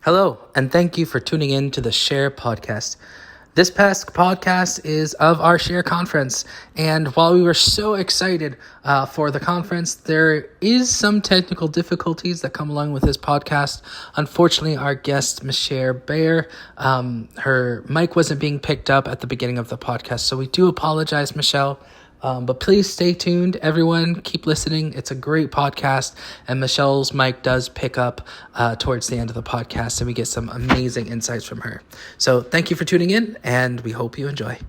Hello, and thank you for tuning in to the S.H.A.R.E podcast. This past podcast is of our S.H.A.R.E conference, and while we were so excited for the conference, there is some technical difficulties that come along with this podcast. Unfortunately, our guest, Michelle Bear, her mic wasn't being picked up at the beginning of the podcast, so we do apologize, Michelle. But please stay tuned, everyone. Keep listening. It's a great podcast, and Michelle's mic does pick up towards the end of the podcast, and we get some amazing insights from her. So thank you for tuning in, and we hope you enjoy.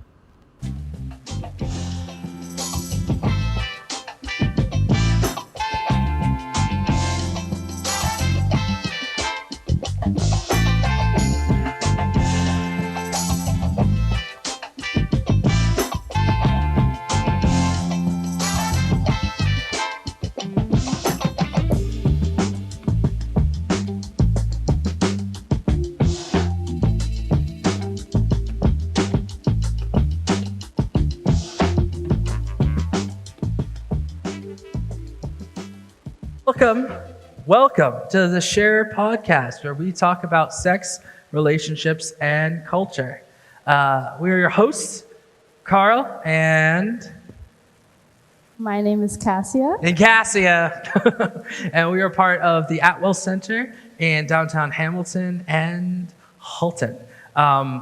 Welcome to the S.H.A.R.E podcast, where we talk about sex, relationships, and culture. We're your hosts, Carl and... My name is Cassia. And Cassia. And we are part of the Atwell Center in downtown Hamilton and Halton.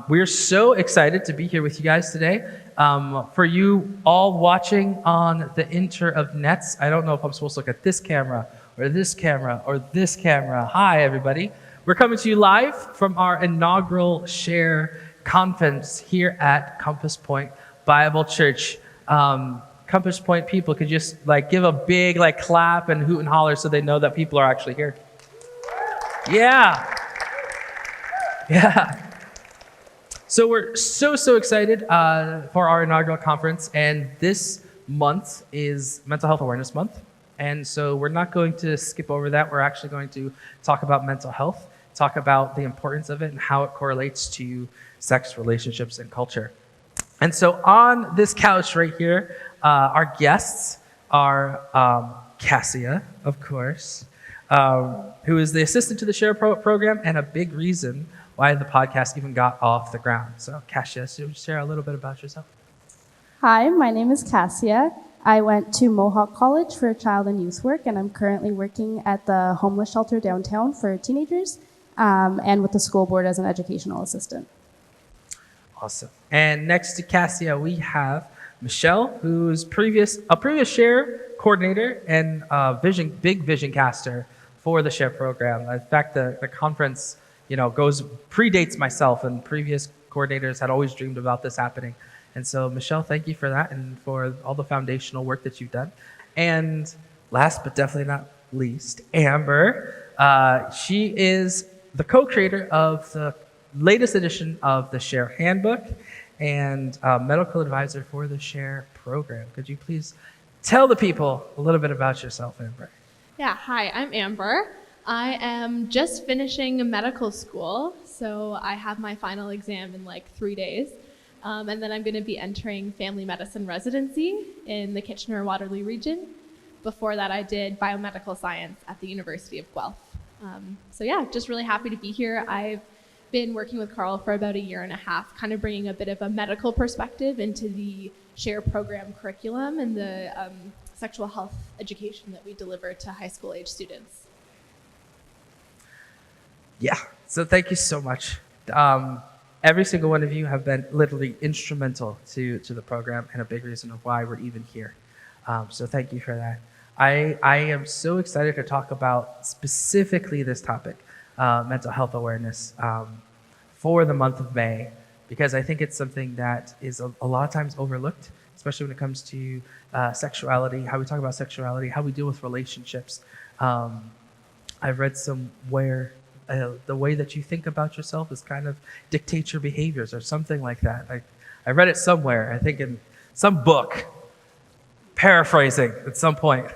We're so excited to be here with you guys today. For you all watching on the inter of nets, I don't know if I'm supposed to look at this camera or this camera or this camera. Hi, everybody. We're coming to you live from our inaugural S.H.A.R.E conference here at Compass Point Bible Church. Compass Point people could just give a big clap and hoot and holler so they know that people are actually here. Yeah. So we're so excited for our inaugural conference, and this month is Mental Health Awareness Month. And so we're not going to skip over that. We're actually going to talk about mental health, talk about the importance of it and how it correlates to sex, relationships, and culture. And so on this couch right here, our guests are Cassia, of course, who is the assistant to the S.H.A.R.E program and a big reason why the podcast even got off the ground. So Cassia, so share a little bit about yourself. Hi, my name is Cassia. I went to Mohawk College for child and youth work, and I'm currently working at the homeless shelter downtown for teenagers and with the school board as an educational assistant. Awesome. And next to Cassia, we have Michelle, who's a previous S.H.A.R.E coordinator and big vision caster for the S.H.A.R.E program. In fact, the conference predates myself, and previous coordinators had always dreamed about this happening. And so, Michelle, thank you for that and for all the foundational work that you've done. And last but definitely not least, Amber. She is the co-creator of the latest edition of the S.H.A.R.E Handbook and medical advisor for the S.H.A.R.E program. Could you please tell the people a little bit about yourself, Amber? Yeah, hi, I'm Amber. I am just finishing medical school, so I have my final exam in 3 days. And then I'm going to be entering family medicine residency in the Kitchener-Waterloo region. Before that, I did biomedical science at the University of Guelph. So yeah, just really happy to be here. I've been working with Carl for about 1.5 years, kind of bringing a bit of a medical perspective into the S.H.A.R.E program curriculum and the sexual health education that we deliver to high school age students. Yeah, so thank you so much. Every single one of you have been literally instrumental to the program and a big reason of why we're even here. So thank you for that. I am so excited to talk about specifically this topic, mental health awareness, for the month of May, because I think it's something that is a lot of times overlooked, especially when it comes to sexuality, how we talk about sexuality, how we deal with relationships. I've read somewhere the way that you think about yourself is kind of dictates your behaviors or something like that. I read it somewhere, I think in some book, paraphrasing at some point.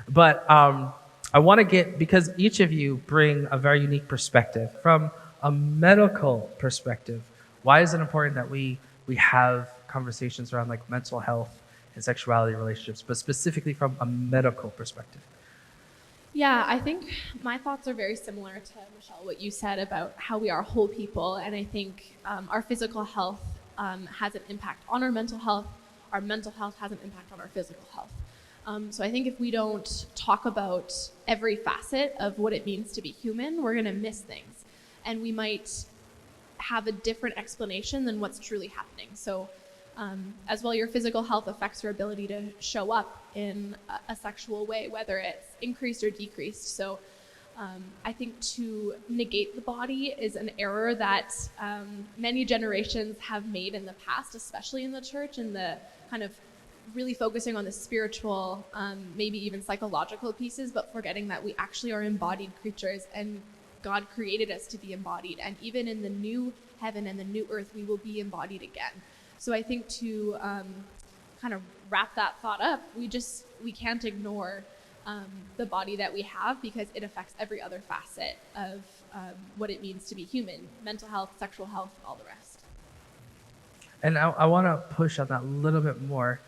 But I want to because each of you bring a very unique perspective. From a medical perspective, why is it important that we have conversations around mental health and sexuality relationships, but specifically from a medical perspective? Yeah, I think my thoughts are very similar to Michelle, what you said about how we are whole people. And I think our physical health has an impact on our mental health has an impact on our physical health. So I think if we don't talk about every facet of what it means to be human, we're going to miss things. And we might have a different explanation than what's truly happening. So as well, your physical health affects your ability to show up in a sexual way, whether it's increased or decreased. So I think to negate the body is an error that many generations have made in the past, especially in the church, and the kind of really focusing on the spiritual, maybe even psychological pieces, but forgetting that we actually are embodied creatures and God created us to be embodied. And even in the new heaven and the new earth, we will be embodied again. So I think to kind of wrap that thought up, we can't ignore the body that we have, because it affects every other facet of what it means to be human: mental health, sexual health, all the rest. And I want to push on that a little bit more,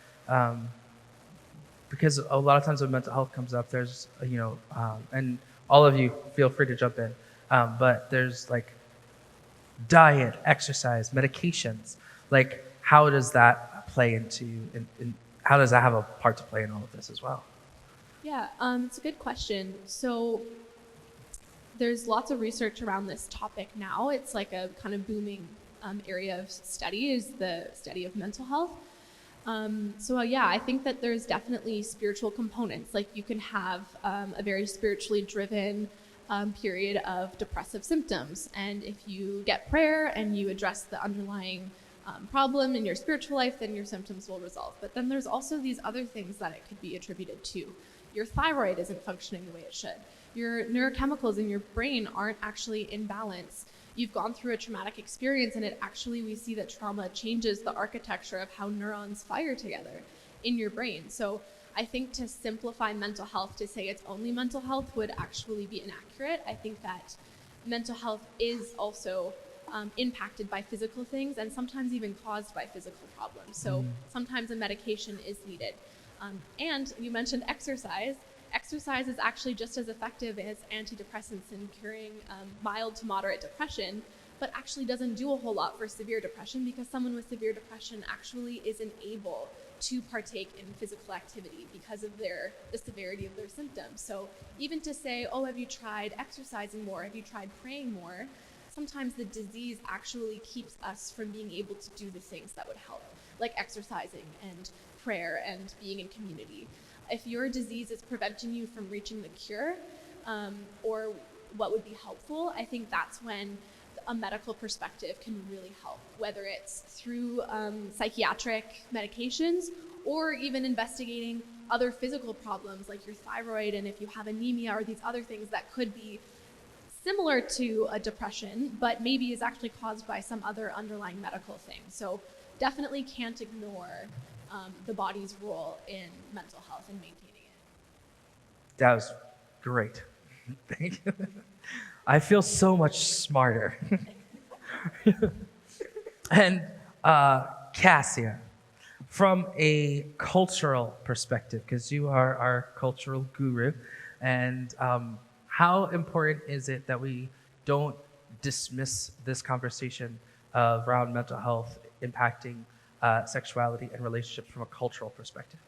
because a lot of times when mental health comes up, there's, and all of you feel free to jump in, but there's like diet, exercise, medications. Like, how does that play into, how does that have a part to play in all of this as well? Yeah, it's a good question. So there's lots of research around this topic now. It's like a kind of booming area of study, is the study of mental health. Yeah, I think that there's definitely spiritual components. Like, you can have a very spiritually driven period of depressive symptoms. And if you get prayer and you address the underlying problem in your spiritual life, then your symptoms will resolve. But then there's also these other things that it could be attributed to. Your thyroid isn't functioning the way it should. Your neurochemicals in your brain aren't actually in balance. You've gone through a traumatic experience, and we see that trauma changes the architecture of how neurons fire together in your brain. So I think to simplify mental health to say it's only mental health would actually be inaccurate. I think that mental health is also impacted by physical things, and sometimes even caused by physical problems. So sometimes a medication is needed. And you mentioned exercise. Exercise is actually just as effective as antidepressants in curing mild to moderate depression, but actually doesn't do a whole lot for severe depression, because someone with severe depression actually isn't able to partake in physical activity because of the severity of their symptoms. So even to say, oh, have you tried exercising more? Have you tried praying more? Sometimes the disease actually keeps us from being able to do the things that would help, like exercising and prayer and being in community. If your disease is preventing you from reaching the cure, or what would be helpful, I think that's when a medical perspective can really help, whether it's through psychiatric medications, or even investigating other physical problems like your thyroid, and if you have anemia, or these other things that could be similar to a depression, but maybe is actually caused by some other underlying medical thing. So definitely can't ignore the body's role in mental health and maintaining it. That was great. Thank you. I feel so much smarter. And Cassia, from a cultural perspective, because you are our cultural guru, and how important is it that we don't dismiss this conversation around mental health impacting sexuality and relationships from a cultural perspective?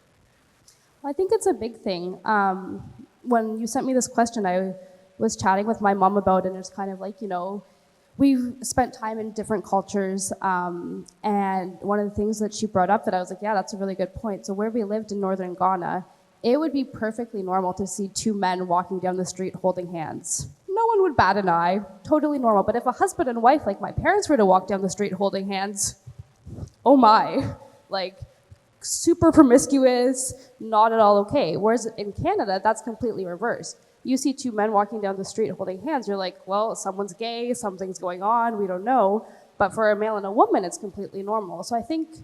Well, I think it's a big thing. When you sent me this question, I was chatting with my mom about it, and it's kind of like, we've spent time in different cultures, and one of the things that she brought up that I was like, yeah, that's a really good point. So where we lived in northern Ghana, it would be perfectly normal to see two men walking down the street holding hands. No one would bat an eye, totally normal. But if a husband and wife, like my parents, were to walk down the street holding hands, oh my, like super promiscuous, not at all okay. Whereas in Canada, that's completely reversed. You see two men walking down the street holding hands, you're like, well, someone's gay, something's going on, we don't know. But for a male and a woman, it's completely normal. So I think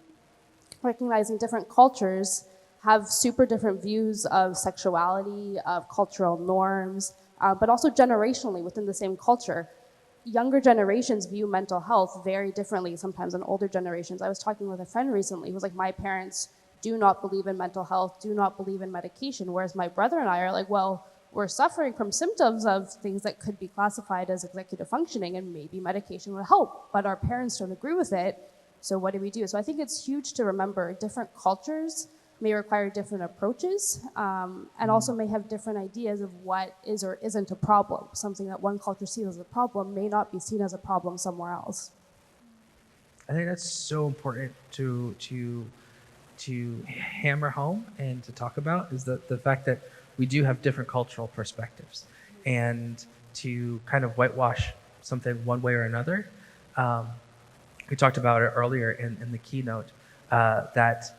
recognizing different cultures have super different views of sexuality, of cultural norms, but also generationally within the same culture. Younger generations view mental health very differently sometimes than older generations. I was talking with a friend recently who was like, my parents do not believe in mental health, do not believe in medication, whereas my brother and I are like, well, we're suffering from symptoms of things that could be classified as executive functioning, and maybe medication will help, but our parents don't agree with it. So what do we do? So I think it's huge to remember different cultures may require different approaches, and also may have different ideas of what is or isn't a problem. Something that one culture sees as a problem may not be seen as a problem somewhere else. I think that's so important to hammer home and to talk about, is the fact that we do have different cultural perspectives, and to kind of whitewash something one way or another. We talked about it earlier in the keynote, that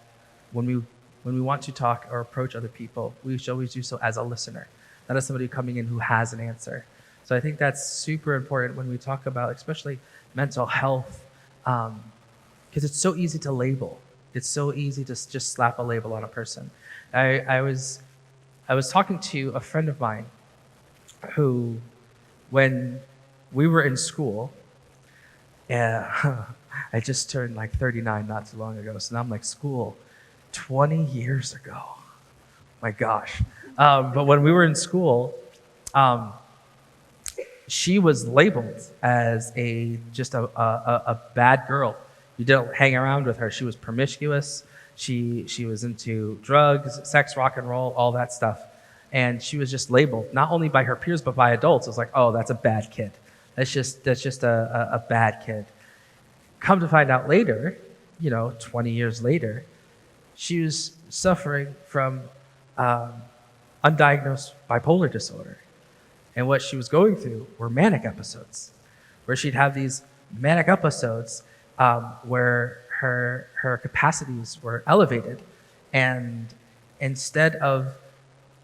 when we want to talk or approach other people, we should always do so as a listener, not as somebody coming in who has an answer. So I think that's super important when we talk about, especially mental health, because it's so easy to label. It's so easy to just slap a label on a person. I was talking to a friend of mine who, when we were in school, I just turned like 39 not too long ago, so now I'm like, school, 20 years ago. My gosh. But when we were in school, she was labeled as just a bad girl. You didn't hang around with her. She was promiscuous. She was into drugs, sex, rock and roll, all that stuff. And she was just labeled, not only by her peers, but by adults. It was like, oh, that's a bad kid. That's just a bad kid. Come to find out later, 20 years later, she was suffering from undiagnosed bipolar disorder. And what she was going through were manic episodes, where she'd have these manic episodes where her capacities were elevated. And instead of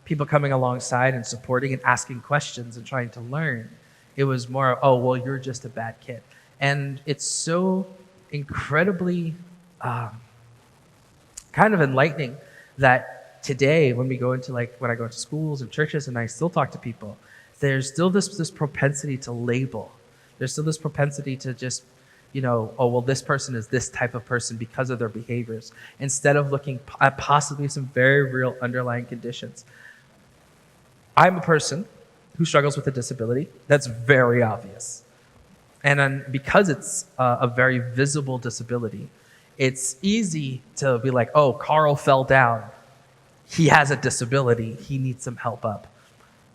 people coming alongside and supporting and asking questions and trying to learn, it was more, oh, well, you're just a bad kid. And it's so incredibly kind of enlightening that today, when we go into when I go into schools and churches and I still talk to people, there's still this propensity to label. There's still this propensity to just, oh, well, this person is this type of person because of their behaviors, instead of looking at possibly some very real underlying conditions. I'm a person who struggles with a disability. That's very obvious. And then because it's a very visible disability, it's easy to be like, oh, Carl fell down. He has a disability. He needs some help up.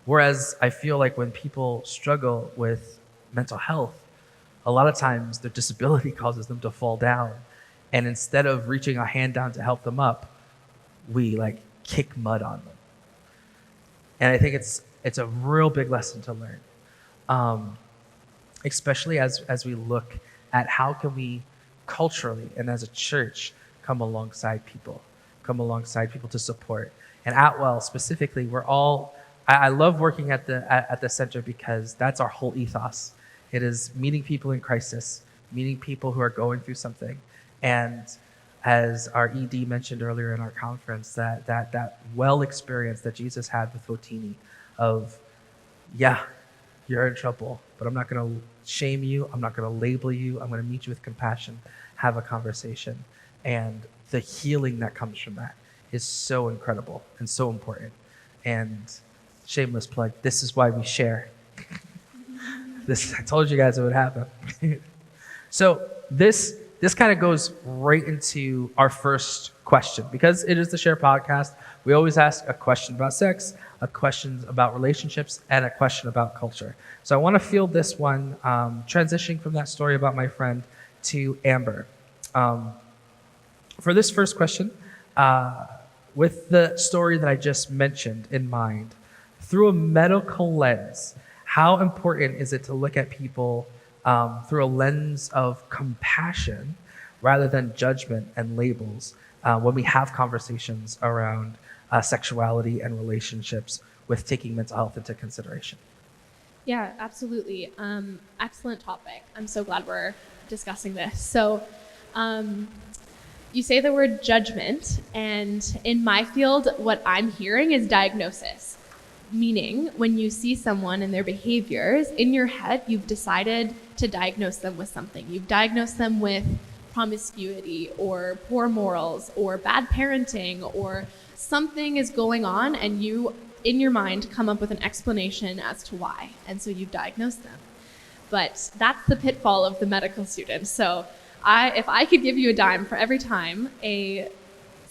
Whereas I feel like when people struggle with mental health, a lot of times their disability causes them to fall down. And instead of reaching a hand down to help them up, we kick mud on them. And I think it's a real big lesson to learn, especially as we look at how can we culturally and as a church come alongside people to support. And Atwell specifically, I love working at the center because that's our whole ethos. It is meeting people in crisis, meeting people who are going through something. And as our ED mentioned earlier in our conference, that well experience that Jesus had with Hotini of, yeah, you're in trouble, but I'm not going to shame you. I'm not going to label you. I'm going to meet you with compassion, have a conversation. And the healing that comes from that is so incredible and so important. And shameless plug, this is why we share. I told you guys it would happen. So this kind of goes right into our first question. Because it is the S.H.A.R.E podcast, we always ask a question about sex, a question about relationships, and a question about culture. So I want to field this one, transitioning from that story about my friend to Amber. For this first question, with the story that I just mentioned in mind, through a medical lens, how important is it to look at people through a lens of compassion rather than judgment and labels when we have conversations around sexuality and relationships with taking mental health into consideration? Yeah, absolutely. Excellent topic. I'm so glad we're discussing this. So you say the word judgment, and in my field, what I'm hearing is diagnosis. Meaning, when you see someone and their behaviors, in your head, you've decided to diagnose them with something. You've diagnosed them with promiscuity or poor morals or bad parenting, or something is going on and you in your mind come up with an explanation as to why, and so you diagnose them. But that's the pitfall of the medical student. So if I could give you a dime for every time a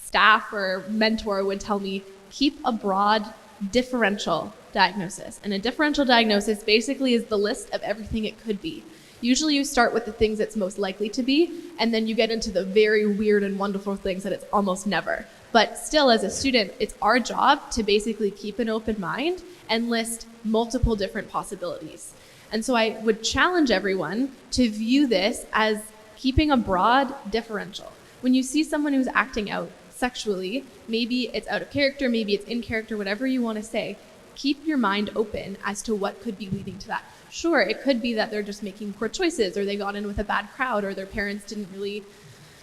staff or mentor would tell me, keep a broad differential diagnosis. And a differential diagnosis basically is the list of everything it could be. Usually you start with the things it's most likely to be, and then you get into the very weird and wonderful things that it's almost never. But still, as a student, it's our job to basically keep an open mind and list multiple different possibilities. And so I would challenge everyone to view this as keeping a broad differential. When you see someone who's acting out sexually, maybe it's out of character, maybe it's in character, whatever you want to say, keep your mind open as to what could be leading to that. Sure, it could be that they're just making poor choices, or they got in with a bad crowd, or their parents didn't really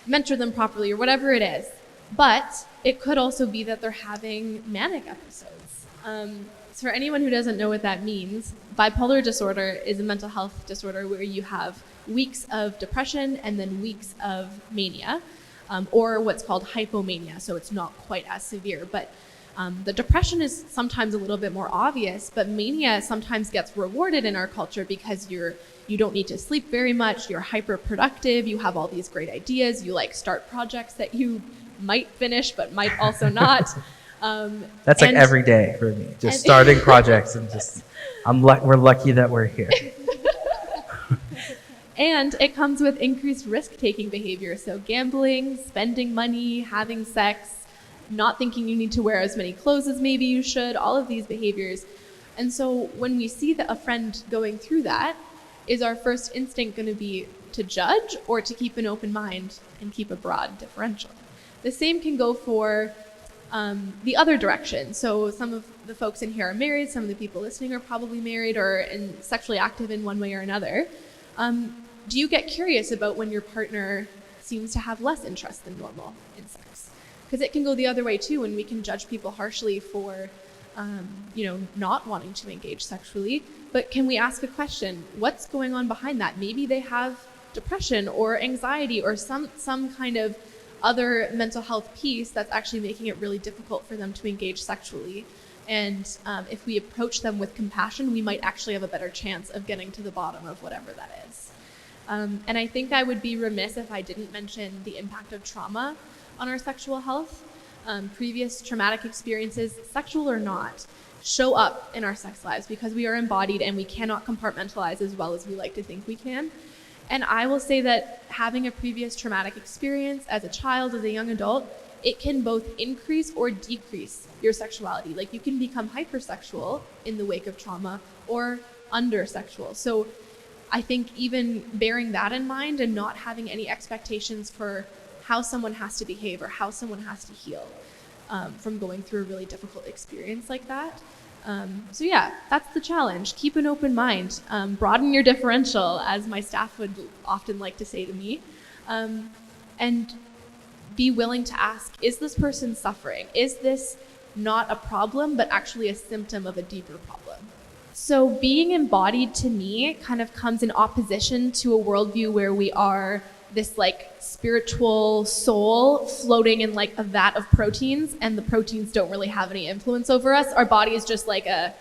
mentor them properly, or whatever it is. But it could also be that they're having manic episodes. So for anyone who doesn't know what that means, bipolar disorder is a mental health disorder where you have weeks of depression and then weeks of mania, or what's called hypomania, so it's not quite as severe. But the depression is sometimes a little bit more obvious, but mania sometimes gets rewarded in our culture because you don't need to sleep very much, you're hyper productive, you have all these great ideas, you like start projects that you might finish but might also not. That's like every day for me, just starting projects and just we're lucky that we're here. And it comes with increased risk-taking behavior, so gambling, spending money, having sex, not thinking you need to wear as many clothes as maybe you should, all of these behaviors. And so when we see that a friend going through that, is our first instinct going to be to judge or to keep an open mind and keep a broad differential? The same can go for the other direction. So some of the folks in here are married, some of the people listening are probably married or sexually active in one way or another. Do you get curious about when your partner seems to have less interest than normal in sex? Because it can go the other way too, and we can judge people harshly for not wanting to engage sexually. But can we ask a question? What's going on behind that? Maybe they have depression or anxiety or some kind of other mental health piece that's actually making it really difficult for them to engage sexually. And if we approach them with compassion, we might actually have a better chance of getting to the bottom of whatever that is. And I think I would be remiss if I didn't mention the impact of trauma on our sexual health. Previous traumatic experiences, sexual or not, show up in our sex lives because we are embodied and we cannot compartmentalize as well as we like to think we can. And I will say that having a previous traumatic experience as a child, as a young adult, it can both increase or decrease your sexuality. Like you can become hypersexual in the wake of trauma or undersexual. So I think even bearing that in mind and not having any expectations for how someone has to behave or how someone has to heal from going through a really difficult experience like that. So yeah, that's the challenge. Keep an open mind. Broaden your differential, as my staff would often like to say to me. And be willing to ask, is this person suffering? Is this not a problem, but actually a symptom of a deeper problem? So being embodied to me kind of comes in opposition to a worldview where we are this like spiritual soul floating in like a vat of proteins, and the proteins don't really have any influence over us. Our body is just like a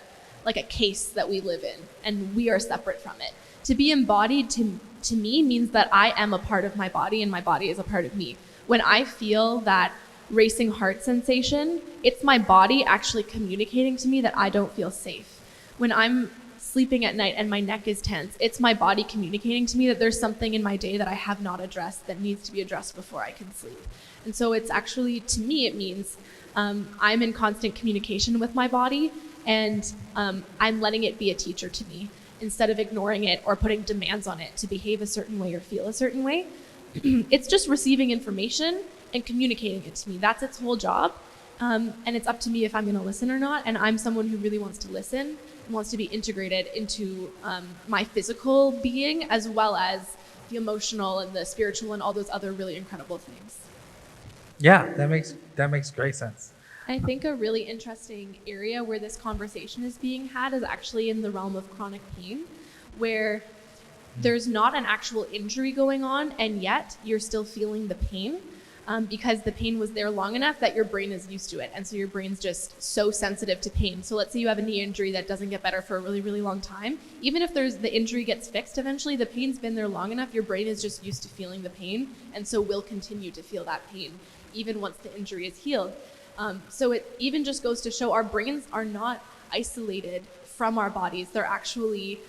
case that we live in, and we are separate from it. To be embodied to me means that I am a part of my body and my body is a part of me. When I feel that racing heart sensation, it's my body actually communicating to me that I don't feel safe. When I'm sleeping at night and my neck is tense, it's my body communicating to me that there's something in my day that I have not addressed that needs to be addressed before I can sleep. And so it's actually, to me, it means I'm in constant communication with my body, and I'm letting it be a teacher to me instead of ignoring it or putting demands on it to behave a certain way or feel a certain way. It's just receiving information and communicating it to me. That's its whole job. And it's up to me if I'm going to listen or not. And I'm someone who really wants to listen and wants to be integrated into my physical being, as well as the emotional and the spiritual and all those other really incredible things. Yeah, that makes great sense. I think a really interesting area where this conversation is being had is actually in the realm of chronic pain, where there's not an actual injury going on, and yet you're still feeling the pain. because the pain was there long enough that your brain is used to it. And so your brain's just so sensitive to pain. So let's say you have a knee injury that doesn't get better for a really, really long time. Even if the injury gets fixed eventually, the pain's been there long enough, your brain is just used to feeling the pain, and so will continue to feel that pain, even once the injury is healed. So it even just goes to show our brains are not isolated from our bodies. They're actually,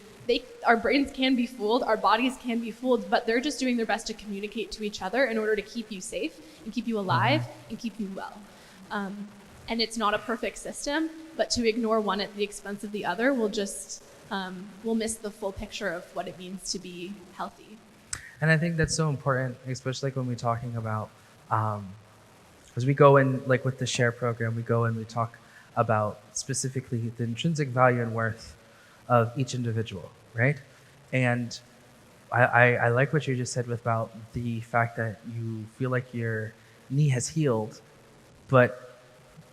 our brains can be fooled, our bodies can be fooled, but they're just doing their best to communicate to each other in order to keep you safe and keep you alive and keep you well. And it's not a perfect system, but to ignore one at the expense of the other will just, we'll miss the full picture of what it means to be healthy. And I think that's so important, especially like when we're talking about, as we go in, like with the S.H.A.R.E program, we go and we talk about specifically the intrinsic value and worth of each individual, right? And I like what you just said about the fact that you feel like your knee has healed, but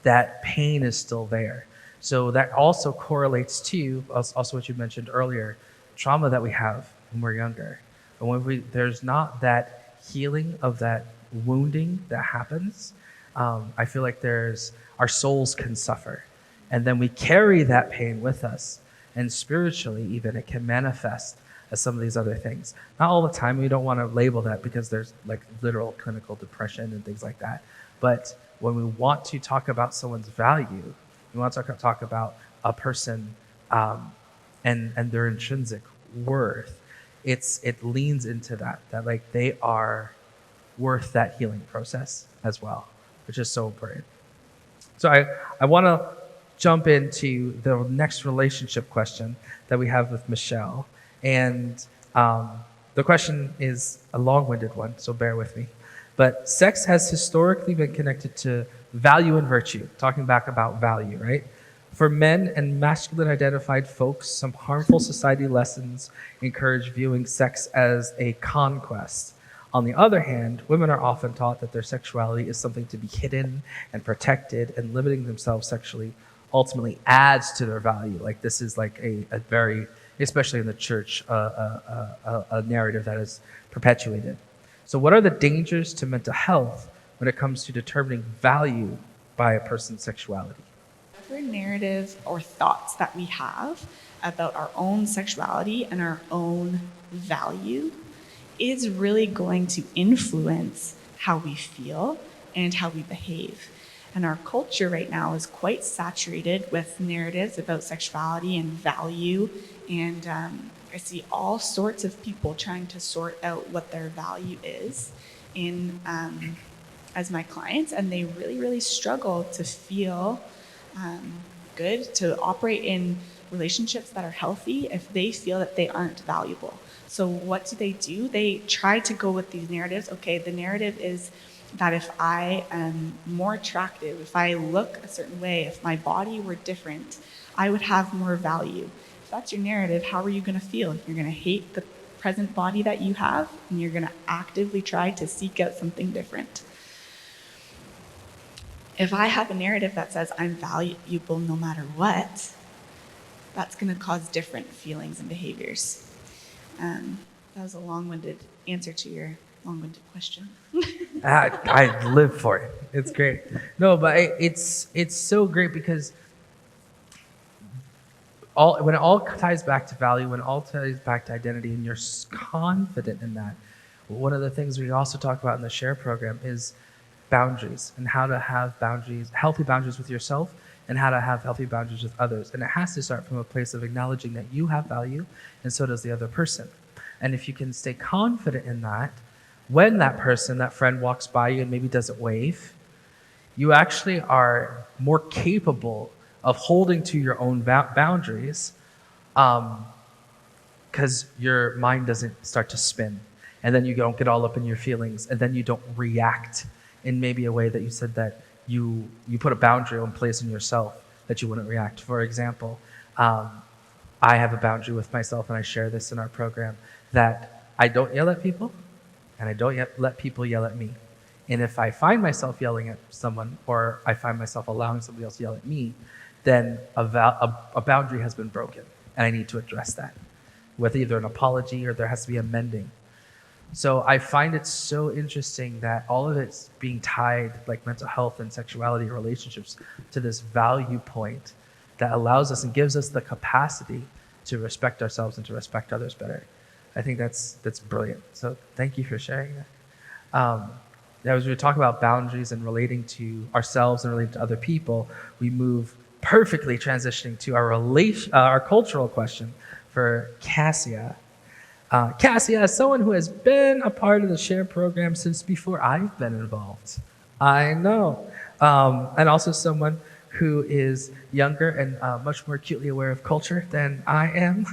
that pain is still there. So that also correlates to also what you mentioned earlier, trauma that we have when we're younger. And when there's not that healing of that wounding that happens, I feel like our souls can suffer. And then we carry that pain with us. And spiritually, even, it can manifest as some of these other things. Not all the time. We don't want to label that because there's like literal clinical depression and things like that. But when we want to talk about someone's value, we want to talk about a person and their intrinsic worth, it leans into that like they are worth that healing process as well, which is so important. So I want to jump into the next relationship question that we have with Michelle. And the question is a long-winded one, so bear with me. But sex has historically been connected to value and virtue, talking back about value, right? For men and masculine-identified folks, some harmful society lessons encourage viewing sex as a conquest. On the other hand, women are often taught that their sexuality is something to be hidden and protected, and limiting themselves sexually ultimately adds to their value. Like this is like a very, especially in the church, a narrative that is perpetuated. So what are the dangers to mental health when it comes to determining value by a person's sexuality? Whatever narrative or thoughts that we have about our own sexuality and our own value is really going to influence how we feel and how we behave. And our culture right now is quite saturated with narratives about sexuality and value. And I see all sorts of people trying to sort out what their value is as my clients. And they really, really struggle to feel good, to operate in relationships that are healthy if they feel that they aren't valuable. So what do? They try to go with these narratives. Okay, the narrative is that if I am more attractive, if I look a certain way, if my body were different, I would have more value. If that's your narrative, how are you going to feel? You're going to hate the present body that you have, and you're going to actively try to seek out something different. If I have a narrative that says I'm valuable no matter what, that's going to cause different feelings and behaviors. That was a long-winded answer to your long-winded question. I live for it. It's great. No, but it's so great because when it all ties back to value, when it all ties back to identity, and you're confident in that, one of the things we also talk about in the S.H.A.R.E program is boundaries and how to have boundaries, healthy boundaries with yourself, and how to have healthy boundaries with others. And it has to start from a place of acknowledging that you have value, and so does the other person. And if you can stay confident in that, when that person, that friend walks by you and maybe doesn't wave, you actually are more capable of holding to your own boundaries because your mind doesn't start to spin. And then you don't get all up in your feelings, and then you don't react in maybe a way that you said that you put a boundary in place in yourself that you wouldn't react. For example, I have a boundary with myself, and I share this in our program, that I don't yell at people, and I don't let people yell at me. And if I find myself yelling at someone, or I find myself allowing somebody else to yell at me, then a boundary has been broken, and I need to address that with either an apology or there has to be a mending. So I find it so interesting that all of it's being tied, like mental health and sexuality relationships, to this value point that allows us and gives us the capacity to respect ourselves and to respect others better. I think that's brilliant. So thank you for sharing that. As we were talking about boundaries and relating to ourselves and relating to other people, we move perfectly transitioning to our cultural question for Cassia. Cassia, as someone who has been a part of the S.H.A.R.E program since before I've been involved, I know, and also someone who is younger and much more acutely aware of culture than I am.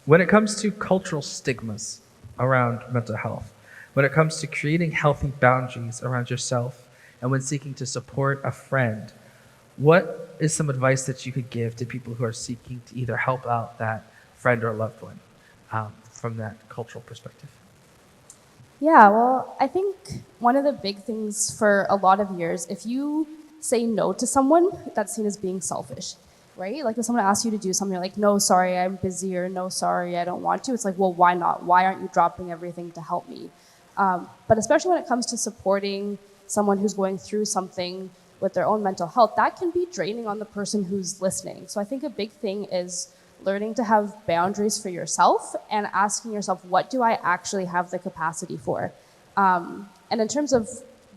When it comes to cultural stigmas around mental health, when it comes to creating healthy boundaries around yourself, and when seeking to support a friend, what is some advice that you could give to people who are seeking to either help out that friend or loved one from that cultural perspective? Yeah, well, I think one of the big things for a lot of years, if you say no to someone, that's seen as being selfish, right? Like if someone asks you to do something, you're like, no, sorry, I'm busy, or no, sorry, I don't want to. It's like, well, why not? Why aren't you dropping everything to help me? But especially when it comes to supporting someone who's going through something with their own mental health, that can be draining on the person who's listening. So I think a big thing is learning to have boundaries for yourself and asking yourself, what do I actually have the capacity for? And in terms of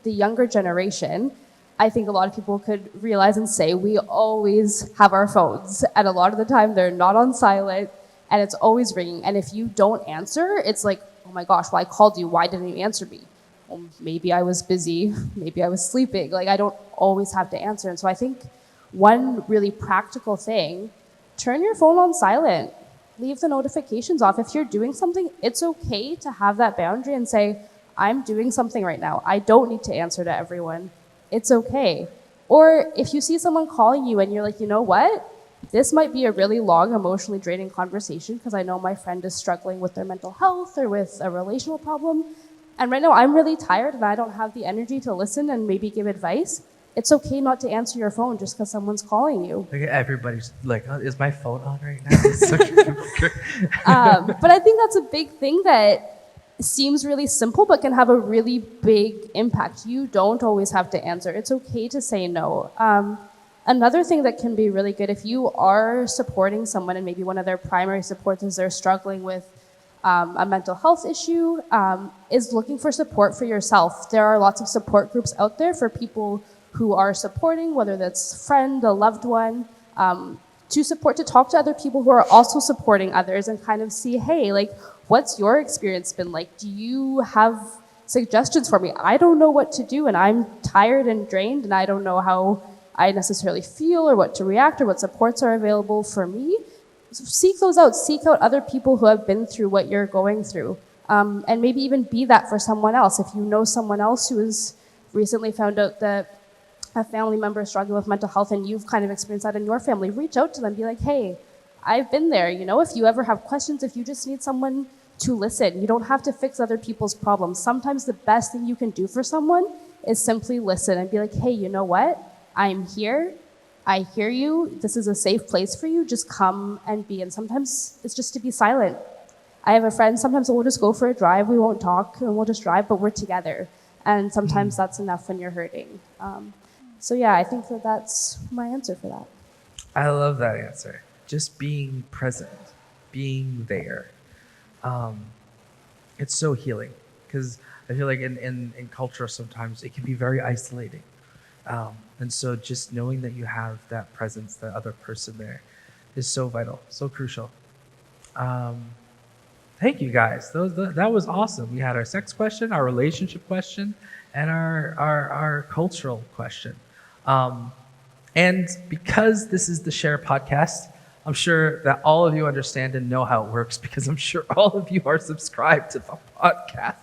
the younger generation, I think a lot of people could realize and say, we always have our phones. And a lot of the time they're not on silent and it's always ringing. And if you don't answer, it's like, oh my gosh, well, I called you. Why didn't you answer me? Well, maybe I was busy. Maybe I was sleeping. Like I don't always have to answer. And so I think one really practical thing, turn your phone on silent. Leave the notifications off. If you're doing something, it's okay to have that boundary and say, I'm doing something right now. I don't need to answer to everyone. It's okay. Or if you see someone calling you and you're like, you know what? This might be a really long, emotionally draining conversation because I know my friend is struggling with their mental health or with a relational problem. And right now I'm really tired and I don't have the energy to listen and maybe give advice. It's okay not to answer your phone just because someone's calling you. Like everybody's like, oh, is my phone on right now? It's so But I think that's a big thing that seems really simple but can have a really big impact. You don't always have to answer. It's okay to say no. Another thing that can be really good if you are supporting someone and maybe one of their primary supports is they're struggling with a mental health issue, is looking for support for yourself. There are lots of support groups out there for people who are supporting, whether that's a friend, a loved one, to talk to other people who are also supporting others and kind of see, hey, like, what's your experience been like? Do you have suggestions for me? I don't know what to do and I'm tired and drained and I don't know how I necessarily feel or what to react or what supports are available for me. Seek those out. Seek out other people who have been through what you're going through. And maybe even be that for someone else. If you know someone else who has recently found out that a family member is struggling with mental health and you've kind of experienced that in your family, reach out to them. Be like, hey, I've been there. You know, if you ever have questions, if you just need someone to listen, you don't have to fix other people's problems. Sometimes the best thing you can do for someone is simply listen and be like, hey, you know what? I'm here. I hear you. This is a safe place for you. Just come and be. And sometimes it's just to be silent. I have a friend, sometimes we'll just go for a drive. We won't talk and we'll just drive, but we're together. And sometimes that's enough when you're hurting. So yeah, I think that's my answer for that. I love that answer. Just being present, being there. It's so healing because I feel like in culture sometimes it can be very isolating. And so just knowing that you have that presence, that other person there is so vital, so crucial. Thank you guys. That was awesome. We had our sex question, our relationship question, and our cultural question. And because this is the S.H.A.R.E podcast, I'm sure that all of you understand and know how it works because I'm sure all of you are subscribed to the podcast.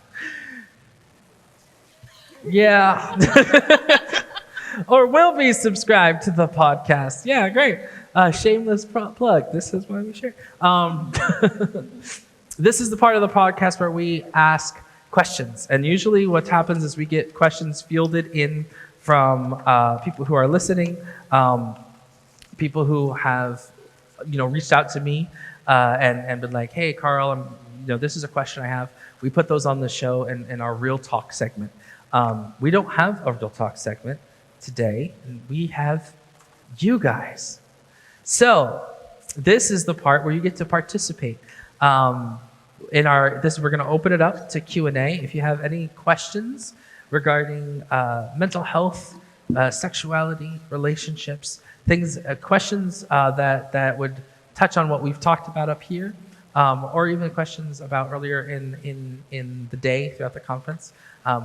Yeah. Or will be subscribed to the podcast. Yeah, great. Shameless plug. This is why we share. This is the part of the podcast where we ask questions. And usually what happens is we get questions fielded in from people who are listening, people who have reached out to me and been like, hey, Carl, I'm this is a question I have. We put those on the show in our Real Talk segment. We don't have a Real Talk segment today. We have you guys. So this is the part where you get to participate. We're going to open it up to Q&A. If you have any questions regarding mental health, sexuality, relationships, questions that would touch on what we've talked about up here, or even questions about earlier in the day throughout the conference,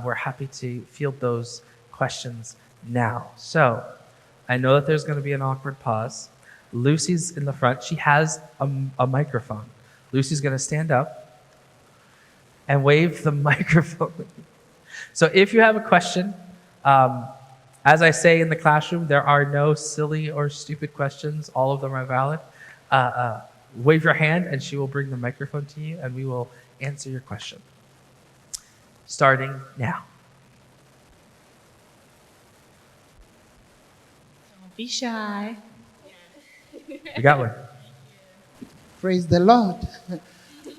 we're happy to field those questions now. So I know that there's going to be an awkward pause. Lucy's in the front. She has a microphone. Lucy's going to stand up and wave the microphone. So if you have a question, as I say in the classroom, there are no silly or stupid questions. All of them are valid. Wave your hand and she will bring the microphone to you and we will answer your question. Starting now. Don't be shy. You got one. Praise the Lord.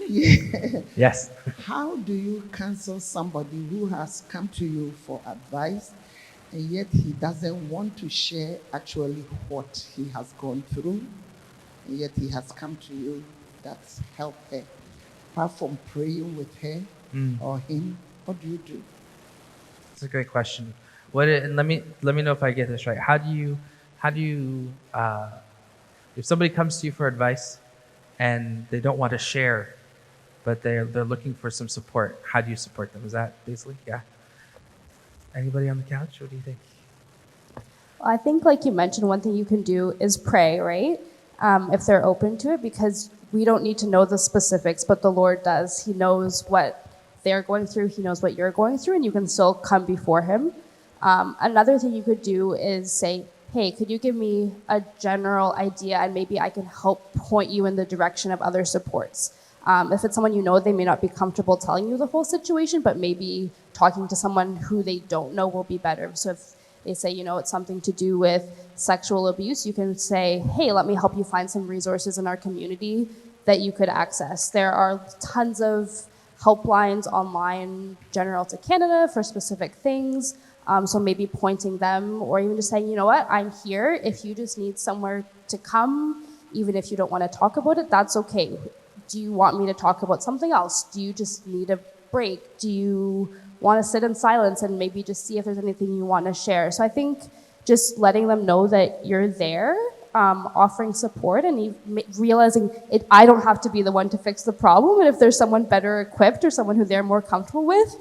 Yeah. Yes. How do you counsel somebody who has come to you for advice and yet he doesn't want to share actually what he has gone through, and yet he has come to you that's help her? Apart from praying with her or him, what do you do? That's a great question. And let me know if I get this right. How do you if somebody comes to you for advice and they don't want to share, but they're looking for some support, how do you support them? Is that basically? Yeah. Anybody on the couch? What do you think? Well, I think, like you mentioned, one thing you can do is pray, right? If they're open to it, because we don't need to know the specifics, but the Lord does. He knows what they're going through. He knows what you're going through, and you can still come before Him. Another thing you could do is say, hey, could you give me a general idea, and maybe I can help point you in the direction of other supports. If it's someone you know, they may not be comfortable telling you the whole situation, but maybe talking to someone who they don't know will be better. So if they say, it's something to do with sexual abuse, you can say, hey, let me help you find some resources in our community that you could access. There are tons of helplines online, general to Canada, for specific things. So maybe pointing them, or even just saying, you know what, I'm here. If you just need somewhere to come, even if you don't want to talk about it, that's okay. Do you want me to talk about something else? Do you just need a break? Do you want to sit in silence and maybe just see if there's anything you want to share? So I think just letting them know that you're there, offering support, and realizing I don't have to be the one to fix the problem. And if there's someone better equipped or someone who they're more comfortable with,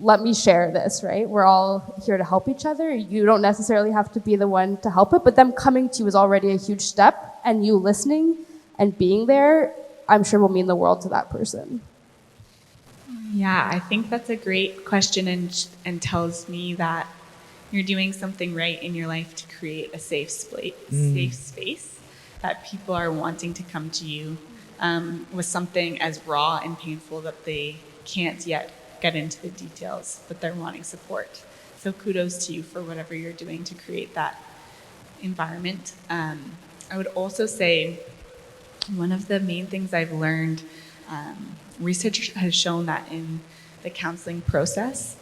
let me share this, right? We're all here to help each other. You don't necessarily have to be the one to help it, but them coming to you is already a huge step, and you listening and being there, I'm sure will mean the world to that person. Yeah, I think that's a great question and tells me that you're doing something right in your life to create a safe space that people are wanting to come to you with something as raw and painful that they can't yet get into the details, but they're wanting support. So kudos to you for whatever you're doing to create that environment. I would also say one of the main things I've learned, research has shown that in the counseling process,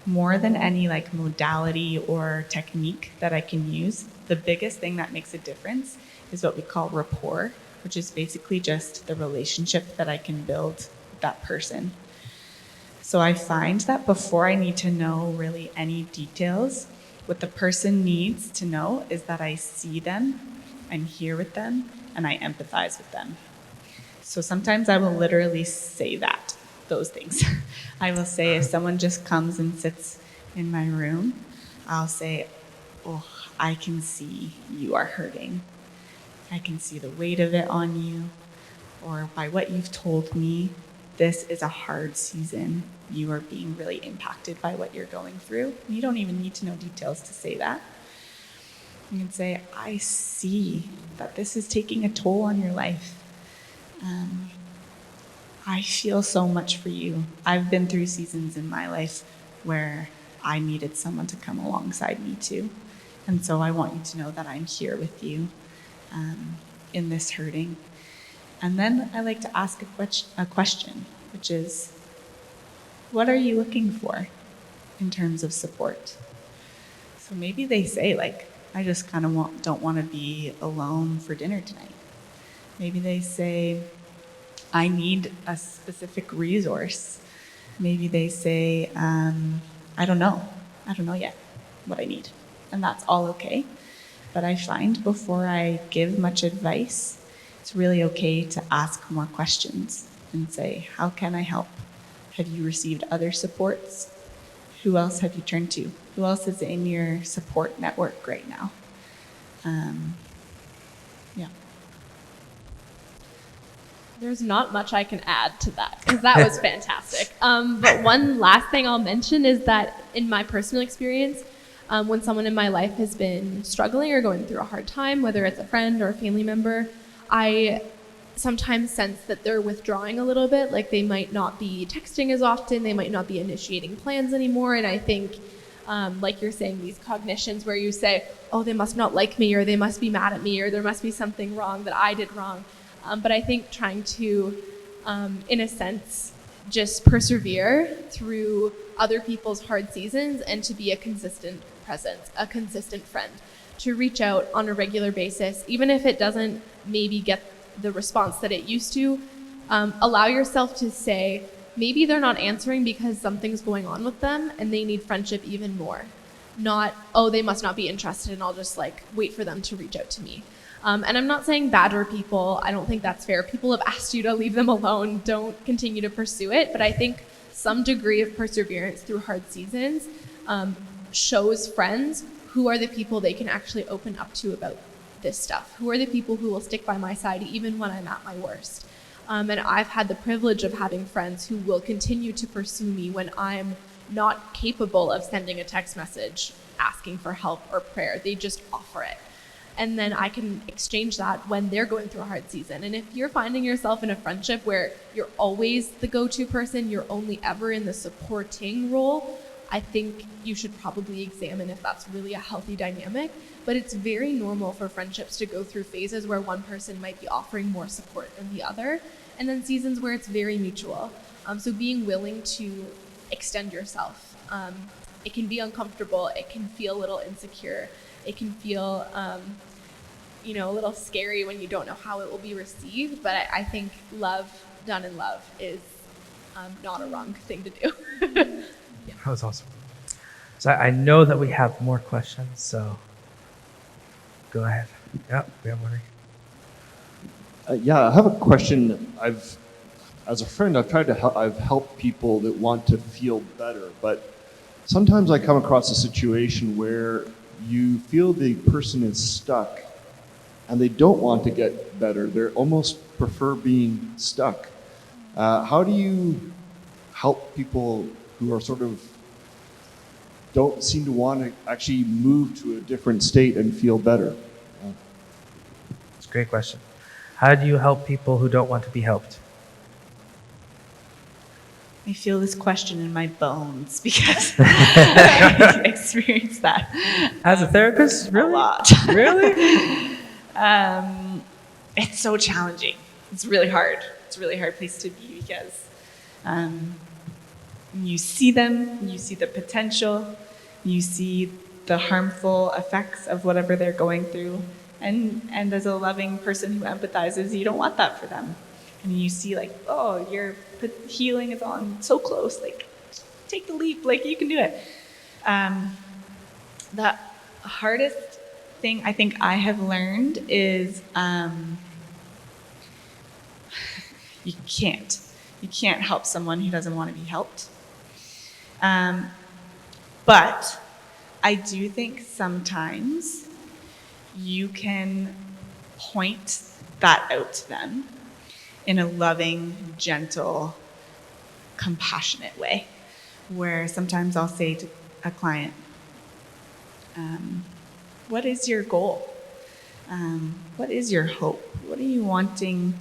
more than any modality or technique that I can use, the biggest thing that makes a difference is what we call rapport, which is basically just the relationship that I can build with that person. So I find that before I need to know really any details, what the person needs to know is that I see them, I'm here with them, and I empathize with them. So sometimes I will literally say those things. I will say, if someone just comes and sits in my room, I'll say, oh, I can see you are hurting. I can see the weight of it on you, or by what you've told me, this is a hard season. You are being really impacted by what you're going through. You don't even need to know details to say that. You can say, I see that this is taking a toll on your life. I feel so much for you. I've been through seasons in my life where I needed someone to come alongside me too. And so I want you to know that I'm here with you in this hurting. And then I like to ask a question, which which is, what are you looking for in terms of support? So maybe they say, like, I just kind of don't want to be alone for dinner tonight. Maybe they say, I need a specific resource. Maybe they say, I don't know. I don't know yet what I need. And that's all okay. But I find before I give much advice, it's really okay to ask more questions and say, how can I help? Have you received other supports? Who else have you turned to? Who else is in your support network right now? Yeah. There's not much I can add to that because that was fantastic. But one last thing I'll mention is that in my personal experience, when someone in my life has been struggling or going through a hard time, whether it's a friend or a family member, I sometimes sense that they're withdrawing a little bit, like they might not be texting as often, they might not be initiating plans anymore. And I think, like you're saying, these cognitions where you say, oh, they must not like me, or they must be mad at me, or there must be something wrong that I did wrong. But I think trying to, in a sense, just persevere through other people's hard seasons and to be a consistent presence, a consistent friend, to reach out on a regular basis, even if it doesn't maybe get the response that it used to. Allow yourself to say, maybe they're not answering because something's going on with them and they need friendship even more. Not, oh, they must not be interested and I'll just like wait for them to reach out to me. And I'm not saying badger people. I don't think that's fair. People have asked you to leave them alone. Don't continue to pursue it. But I think some degree of perseverance through hard seasons shows friends who are the people they can actually open up to about this stuff. Who are the people who will stick by my side even when I'm at my worst. And I've had the privilege of having friends who will continue to pursue me when I'm not capable of sending a text message asking for help or prayer. They just offer it. And then I can exchange that when they're going through a hard season. And if you're finding yourself in a friendship where you're always the go-to person, you're only ever in the supporting role, I think you should probably examine if that's really a healthy dynamic. But it's very normal for friendships to go through phases where one person might be offering more support than the other, and then seasons where it's very mutual. So being willing to extend yourself. It can be uncomfortable. It can feel a little insecure. It can feel, a little scary when you don't know how it will be received. But I think love done in love is not a wrong thing to do. Yeah, that was awesome. So I know that we have more questions, so go ahead. Yeah, we have one. Yeah, I have a question. As a friend, I've helped people that want to feel better, but sometimes I come across a situation where you feel the person is stuck and they don't want to get better. They almost prefer being stuck. How do you help people who are sort of don't seem to want to actually move to a different state and feel better? It's a great question. How do you help people who don't want to be helped? I feel this question in my bones because I experienced that. As a therapist? Really? A lot. Really? It's so challenging. It's really hard. It's a really hard place to be because you see them, you see the potential, you see the harmful effects of whatever they're going through. And as a loving person who empathizes, you don't want that for them. And you see like, oh, your healing is on so close, like take the leap, like you can do it. The hardest thing I think I have learned is you can't help someone who doesn't want to be helped. But I do think sometimes you can point that out to them in a loving, gentle, compassionate way, where sometimes I'll say to a client, what is your goal? What is your hope? What are you wanting?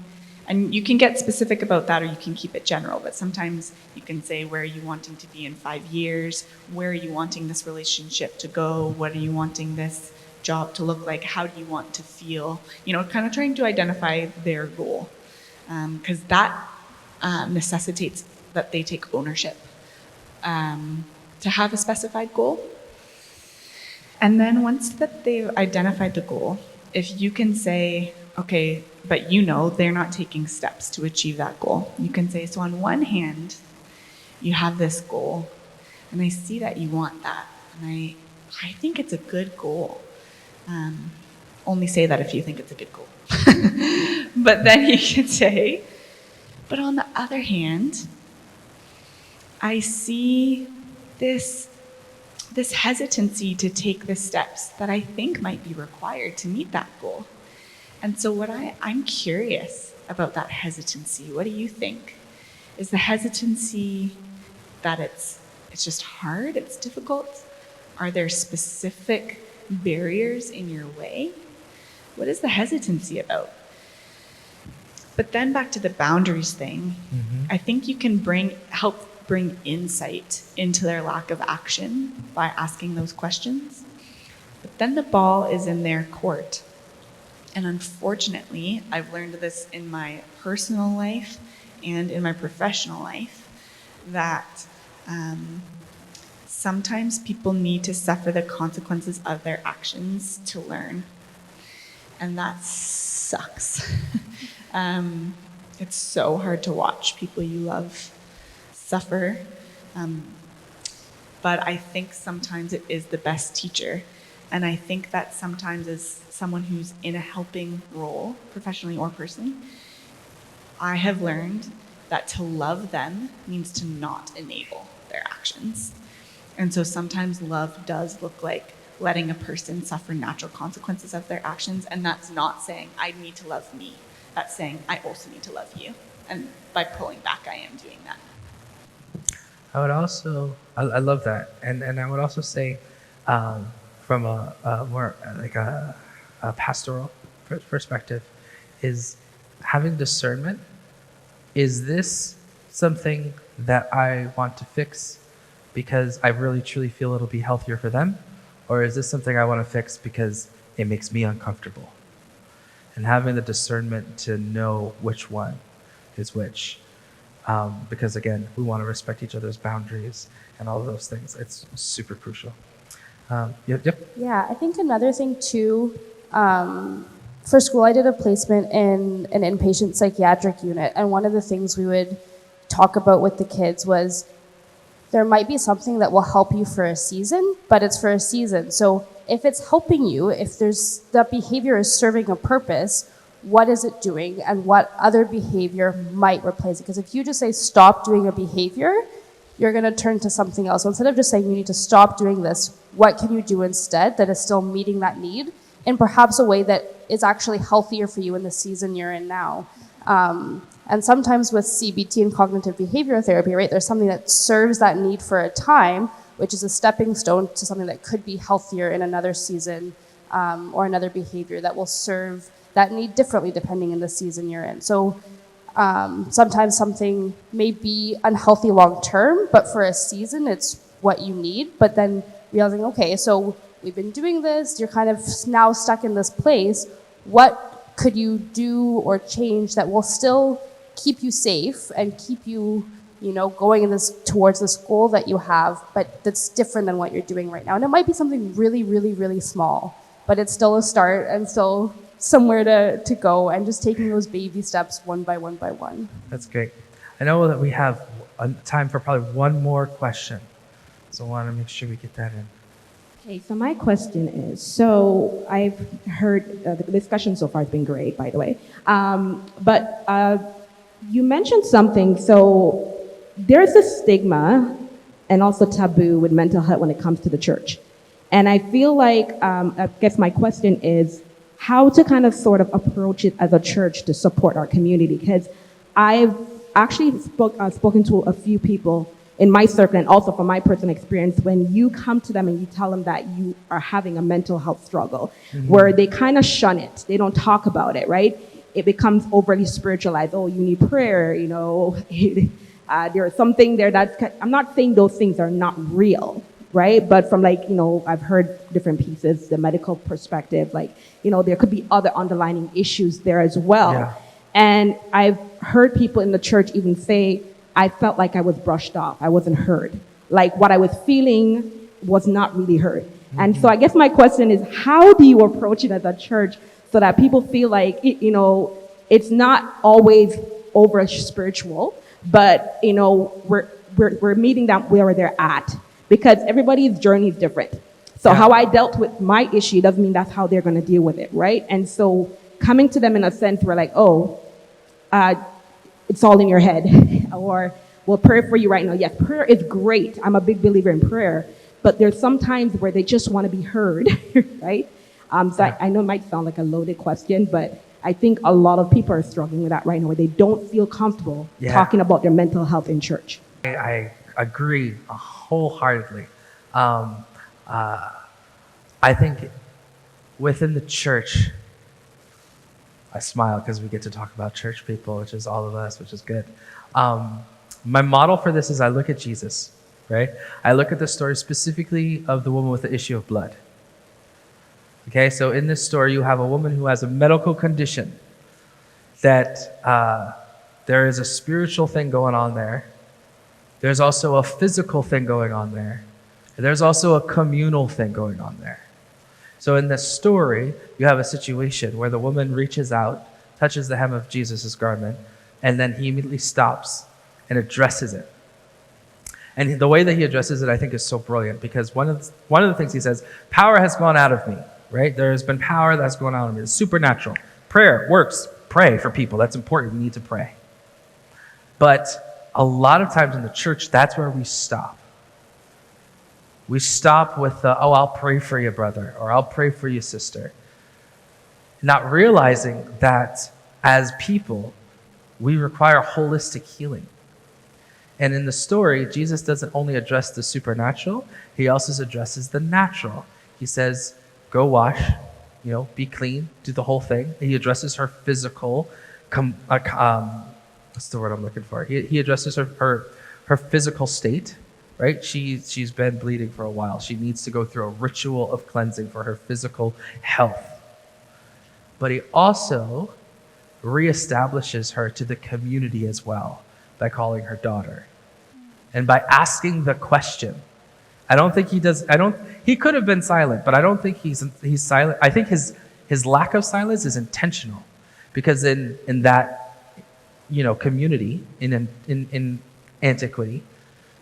And you can get specific about that or you can keep it general, but sometimes you can say, where are you wanting to be in 5 years? Where are you wanting this relationship to go? What are you wanting this job to look like? How do you want to feel? Kind of trying to identify their goal. Because that necessitates that they take ownership to have a specified goal. And then once that they've identified the goal, if you can say, okay, but they're not taking steps to achieve that goal. You can say, so on one hand, you have this goal, and I see that you want that, and I think it's a good goal. Only say that if you think it's a good goal. But then you can say, but on the other hand, I see this hesitancy to take the steps that I think might be required to meet that goal. And so I'm curious about that hesitancy. What do you think? Is the hesitancy that it's just hard, it's difficult? Are there specific barriers in your way? What is the hesitancy about? But then back to the boundaries thing, I think you can help bring insight into their lack of action by asking those questions. But then the ball is in their court. And unfortunately, I've learned this in my personal life and in my professional life, that sometimes people need to suffer the consequences of their actions to learn. And that sucks. It's so hard to watch people you love suffer. But I think sometimes it is the best teacher. And I think that sometimes as someone who's in a helping role, professionally or personally, I have learned that to love them means to not enable their actions. And so sometimes love does look like letting a person suffer natural consequences of their actions. And that's not saying, I need to love me. That's saying, I also need to love you. And by pulling back, I am doing that. I would also, I love that. And I would also say, from a more like a pastoral perspective, is having discernment. Is this something that I want to fix because I really truly feel it'll be healthier for them? Or is this something I want to fix because it makes me uncomfortable? And having the discernment to know which one is which. Because again, we want to respect each other's boundaries and all of those things. It's super crucial. Yep. Yeah, I think another thing too, for school I did a placement in an inpatient psychiatric unit, and one of the things we would talk about with the kids was there might be something that will help you for a season, but it's for a season. So if it's helping you, if that behavior is serving a purpose, what is it doing and what other behavior might replace it? Because if you just say stop doing a behavior, you're going to turn to something else. So instead of just saying you need to stop doing this, what can you do instead that is still meeting that need in perhaps a way that is actually healthier for you in the season you're in now? And sometimes with CBT and cognitive behavioral therapy, right, there's something that serves that need for a time, which is a stepping stone to something that could be healthier in another season, or another behavior that will serve that need differently depending on the season you're in. So sometimes something may be unhealthy long term, but for a season it's what you need. But then realizing, okay, so we've been doing this, you're kind of now stuck in this place. What could you do or change that will still keep you safe and keep you, going towards this goal that you have, but that's different than what you're doing right now? And it might be something really, really, really small, but it's still a start and still somewhere to go, and just taking those baby steps one by one by one. That's great. I know that we have time for probably one more question, so I want to make sure we get that in. Okay, so my question is, so I've heard the discussion so far has been great, by the way, but you mentioned something, so there's a stigma and also taboo with mental health when it comes to the church. And I feel like, I guess my question is, how to kind of sort of approach it as a church to support our community, because I've actually spoken to a few people in my circle and also from my personal experience, when you come to them and you tell them that you are having a mental health struggle, where they kind of shun it, they don't talk about it, right? It becomes overly spiritualized. Oh, you need prayer, there's something there that's, I'm not saying those things are not real, right? But from I've heard different pieces, the medical perspective, there could be other underlying issues there as well. Yeah. And I've heard people in the church even say, I felt like I was brushed off. I wasn't heard. Like what I was feeling was not really heard. And so I guess my question is, how do you approach it as a church so that people feel like, it's not always over spiritual, but, we're meeting them where they're at, because everybody's journey is different. So how I dealt with my issue doesn't mean that's how they're going to deal with it, right? And so coming to them in a sense, we're like, it's all in your head, or we'll pray for you right now. Yes, prayer is great. I'm a big believer in prayer, but there's some times where they just want to be heard, right? I know it might sound like a loaded question, but I think a lot of people are struggling with that right now, where they don't feel comfortable talking about their mental health in church. I agree wholeheartedly. I think within the church, I smile because we get to talk about church people, which is all of us, which is good. My model for this is I look at Jesus, right? I look at the story specifically of the woman with the issue of blood. Okay, so in this story, you have a woman who has a medical condition that there is a spiritual thing going on there. There's also a physical thing going on there. And there's also a communal thing going on there. So in this story, you have a situation where the woman reaches out, touches the hem of Jesus' garment, and then he immediately stops and addresses it. And the way that he addresses it, I think, is so brilliant, because one of the things he says, power has gone out of me, right? There has been power that's gone out of me. It's supernatural. Prayer works. Pray for people. That's important. We need to pray. But a lot of times in the church, that's where we stop. We stop with, I'll pray for you, brother, or I'll pray for you, sister. Not realizing that as people, we require holistic healing. And in the story, Jesus doesn't only address the supernatural, he also addresses the natural. He says, go wash, be clean, do the whole thing. He addresses her physical, what's the word I'm looking for? He addresses her physical state, right? She's been bleeding for a while. She needs to go through a ritual of cleansing for her physical health. But he also reestablishes her to the community as well by calling her daughter and by asking the question. I don't think he does. He could have been silent, but I don't think he's silent. I think his lack of silence is intentional, because in that community in antiquity,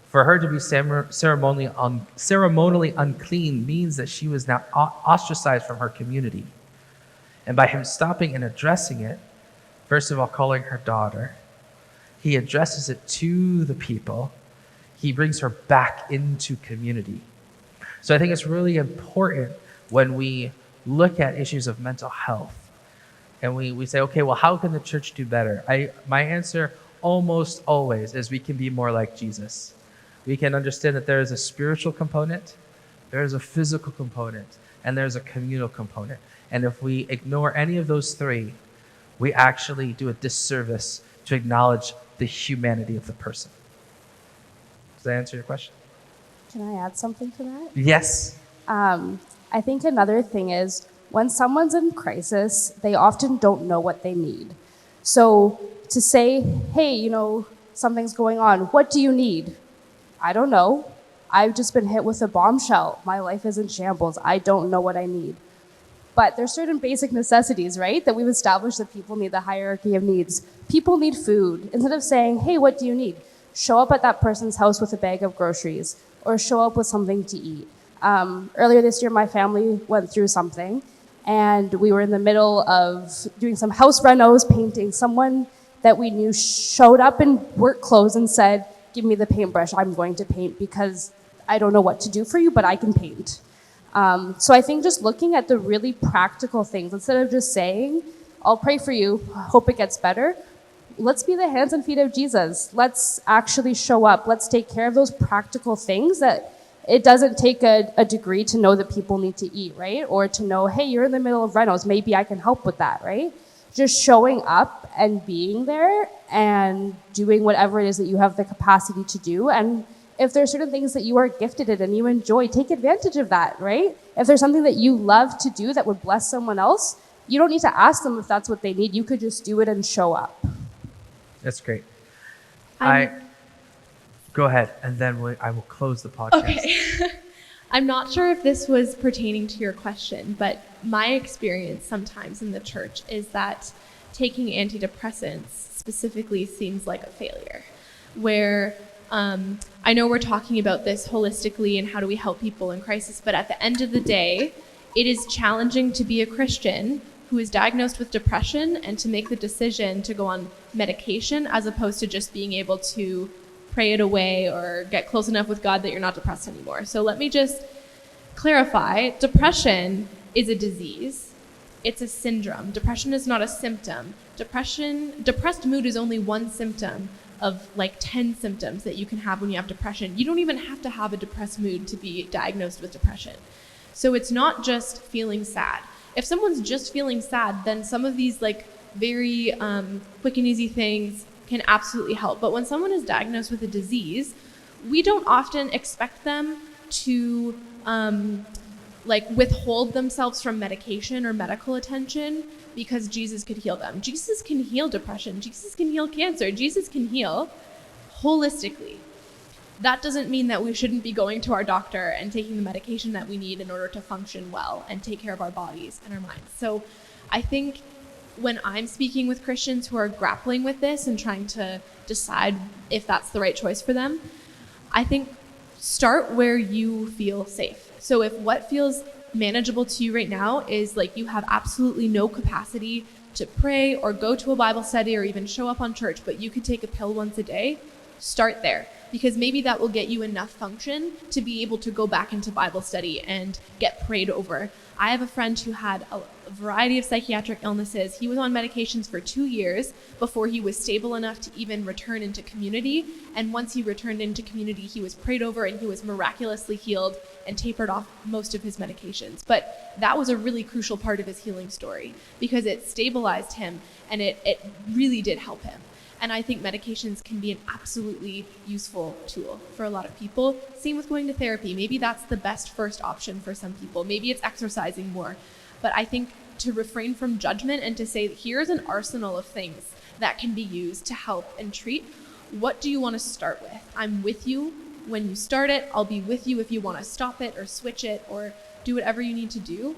for her to be ceremonially unclean means that she was now ostracized from her community. And by him stopping and addressing it, first of all calling her daughter, he addresses it to the people. He brings her back into community. So I think it's really important when we look at issues of mental health and we say, okay, well, how can the church do better? My answer almost always is we can be more like Jesus. We can understand that there is a spiritual component, there is a physical component, and there's a communal component. And if we ignore any of those three, we actually do a disservice to acknowledge the humanity of the person. Does that answer your question? Can I add something to that? Yes. I think another thing is when someone's in crisis, they often don't know what they need. So to say, hey, something's going on, what do you need? I don't know. I've just been hit with a bombshell. My life is in shambles. I don't know what I need. But there's certain basic necessities, right, that we've established that people need, the hierarchy of needs. People need food. Instead of saying, hey, what do you need? Show up at that person's house with a bag of groceries or show up with something to eat. Earlier this year, my family went through something, and we were in the middle of doing some house renos, painting. Someone that we knew showed up in work clothes and said, give me the paintbrush, I'm going to paint because I don't know what to do for you, but I can paint. So I think just looking at the really practical things, instead of just saying, I'll pray for you, hope it gets better, let's be the hands and feet of Jesus. Let's actually show up. Let's take care of those practical things that it doesn't take a degree to know that people need to eat, right? Or to know, hey, you're in the middle of renos, maybe I can help with that, right? Just showing up and being there and doing whatever it is that you have the capacity to do. And if there's certain things that you are gifted in and you enjoy, take advantage of that, right? If there's something that you love to do that would bless someone else, you don't need to ask them if that's what they need. You could just do it and show up. That's great. I'm- Go ahead, and then I will close the podcast. Okay. I'm not sure if this was pertaining to your question, but my experience sometimes in the church is that taking antidepressants specifically seems like a failure, where I know we're talking about this holistically and how do we help people in crisis, but at the end of the day, it is challenging to be a Christian who is diagnosed with depression and to make the decision to go on medication as opposed to just being able to pray it away or get close enough with God that you're not depressed anymore. So let me just clarify. Depression is a disease. It's a syndrome. Depression is not a symptom. Depressed mood is only one symptom of like 10 symptoms that you can have when you have depression. You don't even have to have a depressed mood to be diagnosed with depression. So it's not just feeling sad. If someone's just feeling sad, then some of these like very quick and easy things can absolutely help. But when someone is diagnosed with a disease, we don't often expect them to like withhold themselves from medication or medical attention because Jesus could heal them. Jesus can heal depression. Jesus can heal cancer. Jesus can heal holistically. That doesn't mean that we shouldn't be going to our doctor and taking the medication that we need in order to function well and take care of our bodies and our minds. So I think when I'm speaking with Christians who are grappling with this and trying to decide if that's the right choice for them, I think start where you feel safe. So if what feels manageable to you right now is like you have absolutely no capacity to pray or go to a Bible study or even show up on church, but you could take a pill once a day, start there. Because maybe that will get you enough function to be able to go back into Bible study and get prayed over. I have a friend who had a variety of psychiatric illnesses. He was on medications for 2 years before he was stable enough to even return into community. And once he returned into community, he was prayed over and he was miraculously healed and tapered off most of his medications. But that was a really crucial part of his healing story because it stabilized him and it really did help him. And I think medications can be an absolutely useful tool for a lot of people. Same with going to therapy. Maybe that's the best first option for some people. Maybe it's exercising more. But I think to refrain from judgment and to say, here's an arsenal of things that can be used to help and treat. What do you want to start with? I'm with you when you start it. I'll be with you if you want to stop it or switch it or do whatever you need to do.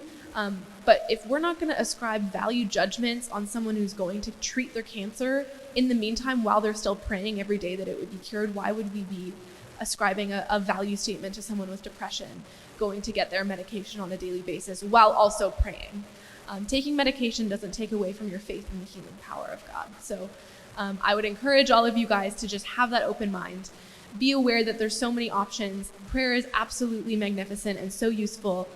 But if we're not going to ascribe value judgments on someone who's going to treat their cancer in the meantime while they're still praying every day that it would be cured, why would we be ascribing a value statement to someone with depression going to get their medication on a daily basis while also praying? Taking medication doesn't take away from your faith in the healing power of God. So I would encourage all of you guys to just have that open mind. Be aware that there's so many options. Prayer is absolutely magnificent and so useful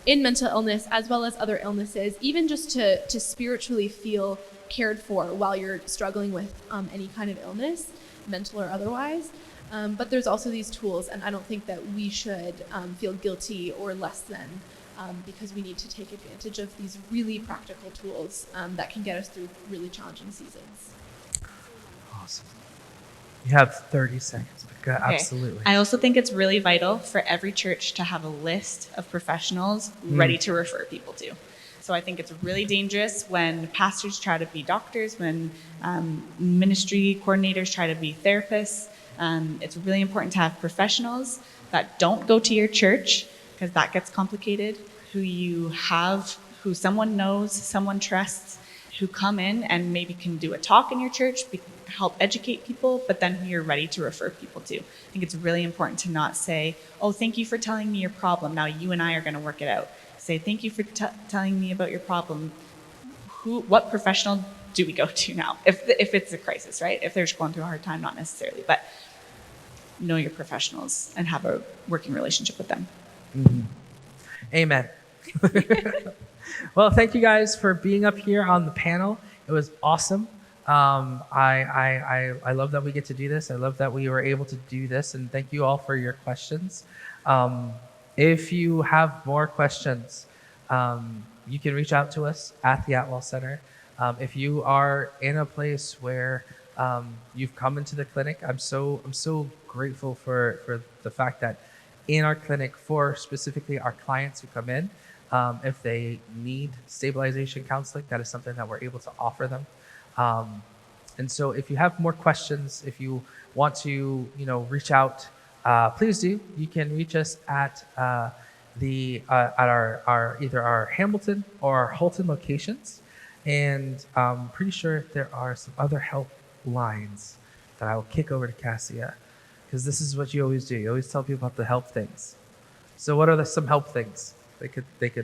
in mental illness as well as other illnesses, even just to spiritually feel cared for while you're struggling with any kind of illness, mental or otherwise. But there's also these tools, and I don't think that we should feel guilty or less than because we need to take advantage of these really practical tools that can get us through really challenging seasons. Awesome. You have 30 seconds. Okay. Absolutely. I also think it's really vital for every church to have a list of professionals ready to refer people to. So I think it's really dangerous when pastors try to be doctors, when ministry coordinators try to be therapists. It's really important to have professionals that don't go to your church because that gets complicated, who someone knows, someone trusts, who come in and maybe can do a talk in your church, help educate people, but then who you're ready to refer people to. I think it's really important to not say, oh, thank you for telling me your problem. Now you and I are going to work it out. Say, thank you for telling me about your problem. What professional do we go to now? If it's a crisis, right? If they're just going through a hard time, not necessarily, but know your professionals and have a working relationship with them. Mm-hmm. Amen. Well, thank you guys for being up here on the panel. It was awesome. I love that we get to do this. I love that we were able to do this, and thank you all for your questions. If you have more questions, you can reach out to us at the Atwell Center. If you are in a place where you've come into the clinic, I'm so grateful for the fact that in our clinic, for specifically our clients who come in, If they need stabilization counseling, that is something that we're able to offer them. And so if you have more questions, if you want to, reach out, please do. You can reach us at our either our Hamilton or our Halton locations. And I'm pretty sure there are some other help lines that I will kick over to Cassia, because this is what you always do. You always tell people about the help things. So what are some help things they could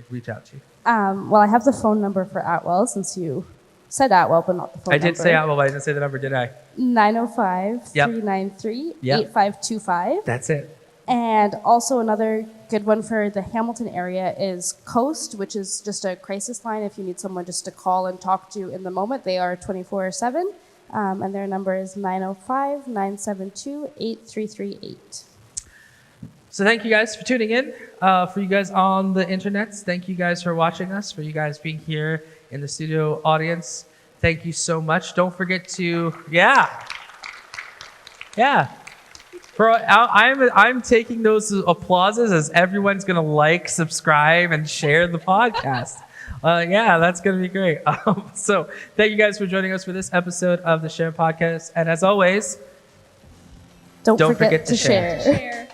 reach out to? Well, I have the phone number for Atwell, since you said Atwell, but not the phone number. I did say Atwell, but I didn't say the number, did I? 905-393-8525. That's it. And also another good one for the Hamilton area is COAST, which is just a crisis line if you need someone just to call and talk to in the moment. They are 24/7, and their number is 905-972-8338. So thank you guys for tuning in. For you guys on the internet, thank you guys for watching us. For you guys being here in the studio audience, thank you so much. Don't forget to, yeah. I'm taking those applauses as everyone's gonna like, subscribe, and share the podcast. That's gonna be great. So thank you guys for joining us for this episode of the S.H.A.R.E podcast. And as always, Don't forget to share.